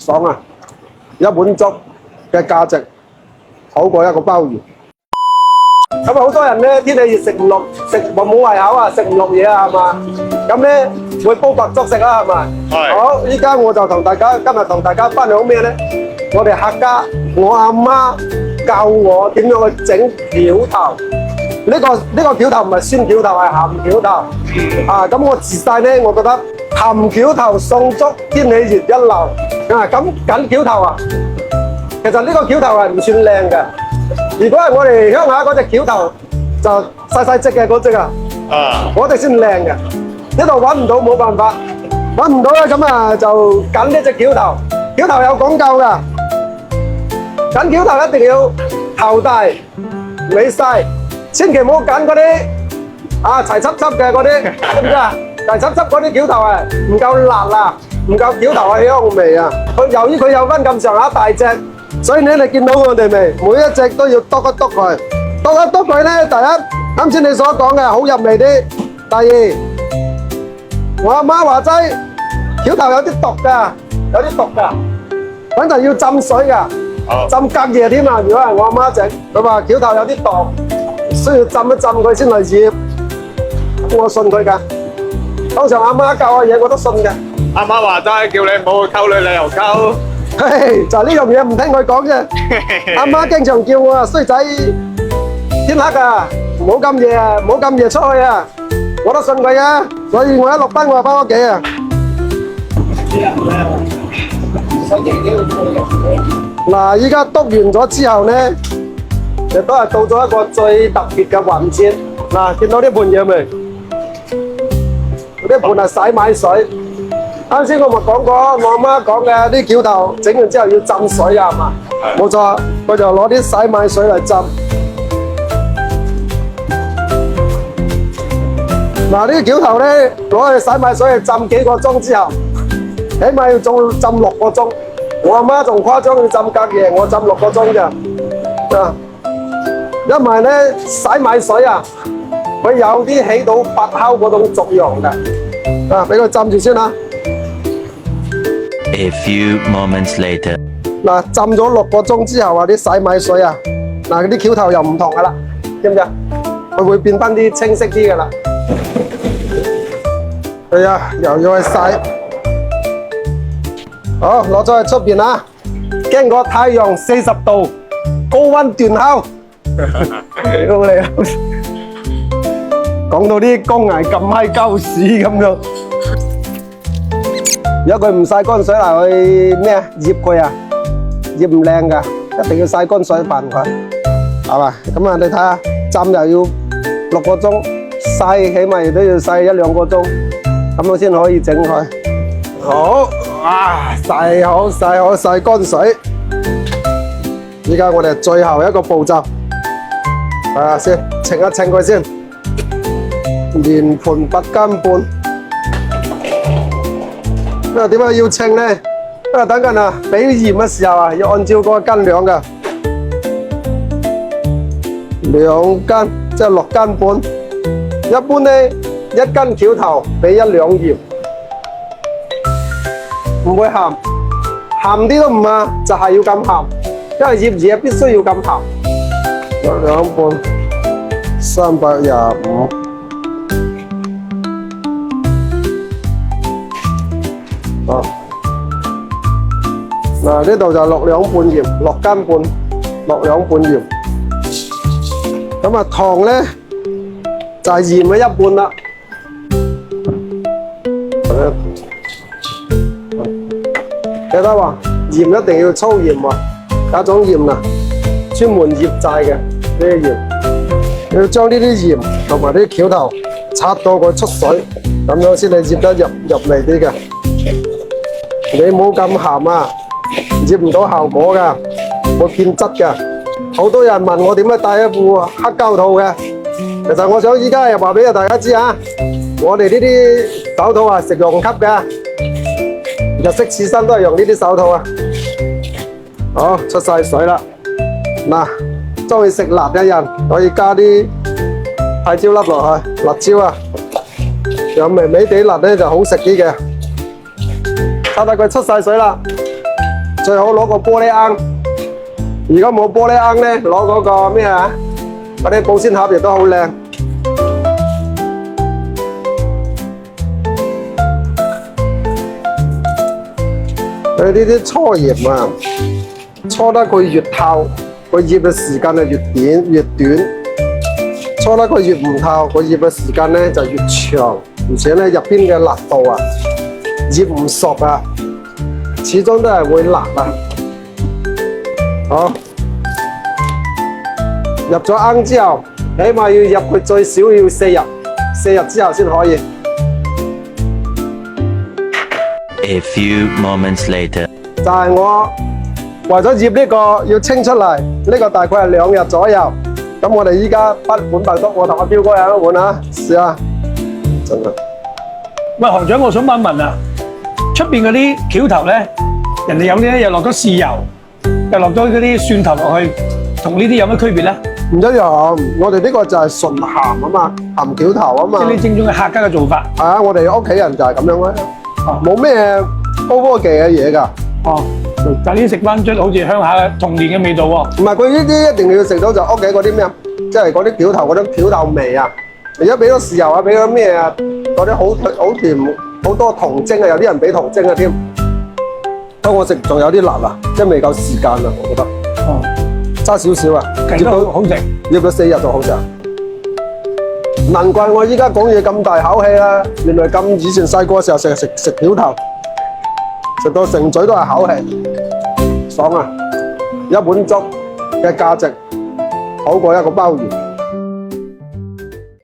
爽啊！一碗粥嘅價值好過一個鮑魚。咁啊，好多人咧天氣熱食唔落，冇胃口啊，食唔落嘢啊，係嘛？咁咧會煲白粥食啦，係咪？係。好，依家我就今日同大家分享咩咧？我哋客家，我阿媽教我點樣去整橋頭。呢個橋頭唔係酸橋頭，係鹹橋頭。啊，咁我自細咧，我覺得鹹橋頭餸粥天氣熱一流。啊，咁緊橋頭啊，其實呢個橋頭係唔算靚嘅。如果係我哋鄉下嗰隻橋頭，就細細隻嘅嗰隻啊，嗰隻先靚嘅。呢度揾唔到，冇辦法，揾唔到咧，咁啊就緊呢隻橋頭。橋頭有講究㗎，緊橋頭一定要頭大尾細，千祈唔好緊嗰啲齊輯輯嘅嗰啲，知唔知啊？齊輯輯嗰啲橋頭啊，唔夠辣啊，唔夠橋頭嘅香味啊。由於佢有翻咁上下大隻。所以咧，你見到我哋未？每一隻都要篤一篤佢，篤一篤佢咧。第一，啱先你所講嘅好入味啲。第二，我阿媽話齋，橋頭有啲毒㗎，有啲毒㗎，反正要浸水㗎，浸隔夜添啊！如果係我阿媽整，佢話橋頭有啲毒，需要浸一浸佢先嚟醃。我信佢㗎。通常阿媽教嘅嘢我都信嘅。阿媽話齋叫你唔好去溝女，你又溝。嘿，就呢樣嘢唔聽佢講啫。阿媽經常叫我啊，衰仔，天黑啊，唔好咁夜啊，唔好咁夜出去啊。我都信佢啊，所以我一落班我就翻屋企啊。嗱，依家篤完咗之後咧，亦都係到咗一個最特別嘅環節。嗱，見到呢盤嘢未？呢盤係洗米水。啱先我咪講過，我阿媽講嘅啲橋頭整完之後要浸水啊，係嘛？冇錯，佢就攞啲洗米水嚟浸。嗱，呢啲橋頭咧，攞去洗米水去浸幾個鐘之後，起碼要浸6個鐘。我阿媽仲誇張，要浸隔夜，我浸6個鐘咋。啊，因為咧洗米水啊，佢有啲起到發酵嗰種作用嘅。啊，俾佢浸住先啦。A few moments later， 嗱，浸咗6個鐘之後啊，啲洗米水啊，嗱，啲橋頭又唔同噶啦，知唔知啊？佢會變翻啲清晰啲噶啦。係啊，又要去洗。好，攞咗去出邊啦，經過太陽40度，高溫斷烤。屌你啊！講到啲工藝咁閪鳩屎咁樣。如果佢唔曬乾水嚟去咩啊？醃佢啊，醃唔靚噶，一定要曬乾水扮佢，係嘛？咁啊，你睇下，浸又要6個鐘，曬起碼都要曬1-2個鐘，咁樣先可以整佢。好，啊，曬好曬乾水。依家我哋最後一個步驟，先稱一稱佢先，連盤8斤半。點解要稱咧？因為等陣啊，俾鹽嘅時候啊，要按照嗰個斤兩嘅，2斤即係6斤半。一般咧，1斤橋頭俾1兩鹽，唔會鹹，鹹啲都唔啊，就係要咁鹹，因為醃嘢必須要咁鹹。1兩半325。哦，嗱，呢度就6兩半鹽，6斤半，6兩半鹽。咁啊，糖咧就係鹽嘅1半啦。記得話鹽一定要粗鹽喎，有一種鹽啊，專門醃製嘅呢啲鹽，你要將呢啲鹽同埋啲橋頭拆到佢出水，咁樣先係醃得入味啲嘅。你冇咁鹹啊，醃唔到效果噶，會變質噶。好多人問我點解戴一副黑膠套嘅，其實我想依家又話俾大家知啊，我哋呢啲手套係食用級嘅，日式刺身都係用呢啲手套啊。好，出晒水啦。嗱，中意食辣嘅人可以加啲太椒粒落去，辣椒啊，有微微地辣咧就好食啲嘅。睇睇佢出晒水啦，最好攞個玻璃罌。如果冇玻璃罌咧，攞嗰個咩啊？嗰啲保鮮盒亦都好靚。佢呢啲搓鹽啊，搓得佢越透，佢醃嘅時間就越短；搓得佢越唔透，佢醃嘅時間咧就越長。而且咧入邊嘅辣度啊，醃唔熟啊，始終都係會辣啊。好，入咗罌之後，起碼要入佢最少要4日，4日之後先可以。A few moments later. 就係我為咗醃呢個要清出嚟，呢個大概係2日左右。咁我哋依家不滿白粥，我同阿彪哥有一碗啊，試下。真係。喂，行長，我想問一問啊，出邊嗰啲橋頭咧，人哋有啲咧又落咗豉油，又落咗嗰啲蒜頭落去，同呢啲有乜區別咧？唔一樣，我哋呢個就係純鹹啊嘛，鹹橋頭啊嘛。即係你正宗嘅客家嘅做法。係啊，我哋屋企人就係咁樣啦，冇咩高科技嘅嘢㗎。哦，但係呢啲食翻出好似鄉下童年嘅味道喎。唔係，佢呢啲一定要食到就屋企嗰啲咩，即係嗰啲橋頭嗰啲橋頭味啊。而家俾咗豉油啊，俾咗咩啊，嗰啲好甜，好多童精啊，有啲人俾童精啊添。不過我食仲有啲辣啊，即係未夠時間啊，我覺得。哦，揸少少啊，醃到好食，醃到4日就好食。難怪我依家講嘢咁大口氣啦，原來咁以前細個嘅時候成日食橋頭，食到成嘴都係口氣，爽啊！一碗粥嘅價值好過一個鮑魚。